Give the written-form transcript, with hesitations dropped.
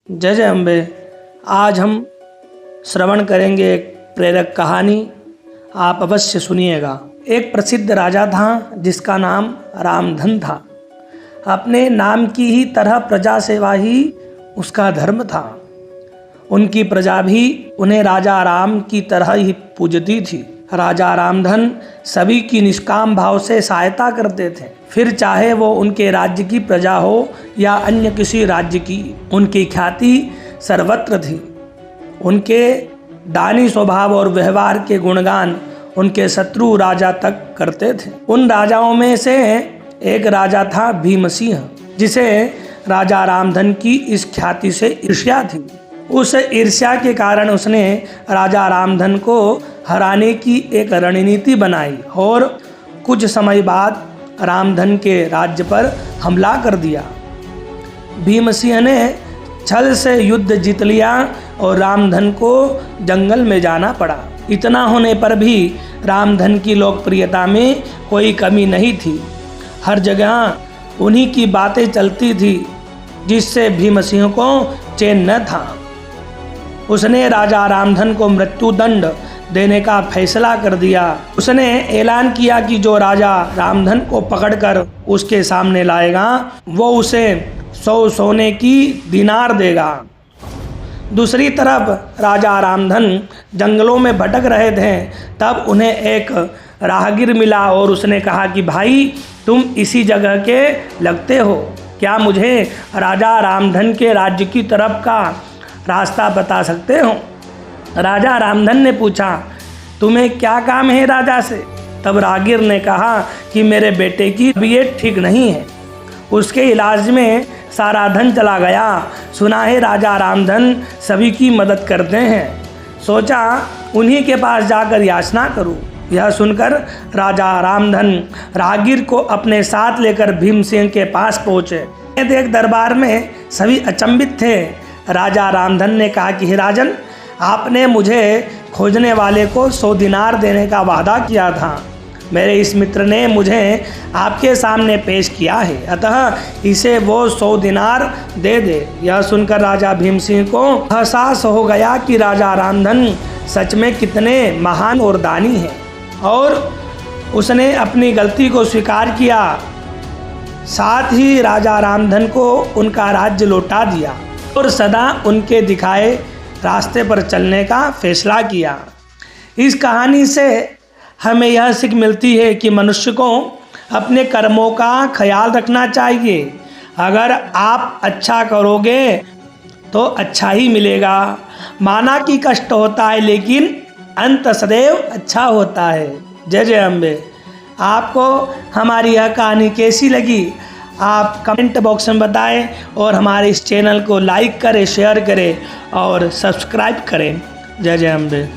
जय जय अम्बे। आज हम श्रवण करेंगे एक प्रेरक कहानी, आप अवश्य सुनिएगा। एक प्रसिद्ध राजा था जिसका नाम रामधन था। अपने नाम की ही तरह प्रजा सेवा ही उसका धर्म था। उनकी प्रजा भी उन्हें राजा राम की तरह ही पूजती थी। राजा रामधन सभी की निष्काम भाव से सहायता करते थे, फिर चाहे वो उनके राज्य की प्रजा हो या अन्य किसी राज्य की। उनकी ख्याति सर्वत्र थी। उनके दानी स्वभाव और व्यवहार के गुणगान उनके शत्रु राजा तक करते थे। उन राजाओं में से एक राजा था भीमसिंह, जिसे राजा रामधन की इस ख्याति से ईर्ष्या थी। उस ईर्ष्या के कारण उसने राजा रामधन को हराने की एक रणनीति बनाई और कुछ समय बाद रामधन के राज्य पर हमला कर दिया। भीमसिंह ने छल से युद्ध जीत लिया और रामधन को जंगल में जाना पड़ा। इतना होने पर भी रामधन की लोकप्रियता में कोई कमी नहीं थी। हर जगह उन्हीं की बातें चलती थी, जिससे भीमसिंह को चैन न था। उसने राजा रामधन को मृत्युदंड देने का फैसला कर दिया। उसने ऐलान किया कि जो राजा रामधन को पकड़कर उसके सामने लाएगा वो उसे 100 सोने की दिनार देगा। दूसरी तरफ राजा रामधन जंगलों में भटक रहे थे। तब उन्हें एक राहगीर मिला और उसने कहा कि भाई, तुम इसी जगह के लगते हो, क्या मुझे राजा रामधन के राज्य की तरफ का रास्ता बता सकते हो? राजा रामधन ने पूछा, तुम्हें क्या काम है राजा से? तब राहगीर ने कहा कि मेरे बेटे की तबीयत ठीक नहीं है, उसके इलाज में सारा धन चला गया। सुना है राजा रामधन सभी की मदद करते हैं, सोचा उन्हीं के पास जाकर याचना करूं। यह सुनकर राजा रामधन राहगीर को अपने साथ लेकर भीमसिंह के पास पहुँचे। देख दरबार में सभी अचंभित थे। राजा रामधन ने कहा कि हे राजन, आपने मुझे खोजने वाले को 100 दिनार देने का वादा किया था। मेरे इस मित्र ने मुझे आपके सामने पेश किया है, अतः इसे वो 100 दिनार दे दे। यह सुनकर राजा भीमसिंह को एहसास हो गया कि राजा रामधन सच में कितने महान और दानी हैं, और उसने अपनी गलती को स्वीकार किया। साथ ही राजा रामधन को उनका राज्य लौटा दिया और सदा उनके दिखाए रास्ते पर चलने का फैसला किया। इस कहानी से हमें यह सीख मिलती है कि मनुष्य को अपने कर्मों का ख्याल रखना चाहिए। अगर आप अच्छा करोगे तो अच्छा ही मिलेगा। माना कि कष्ट होता है, लेकिन अंत सदैव अच्छा होता है। जय जय अम्बे। आपको हमारी यह कहानी कैसी लगी, आप कमेंट बॉक्स में बताएं और हमारे इस चैनल को लाइक करें, शेयर करें और सब्सक्राइब करें। जय जय अम्बे।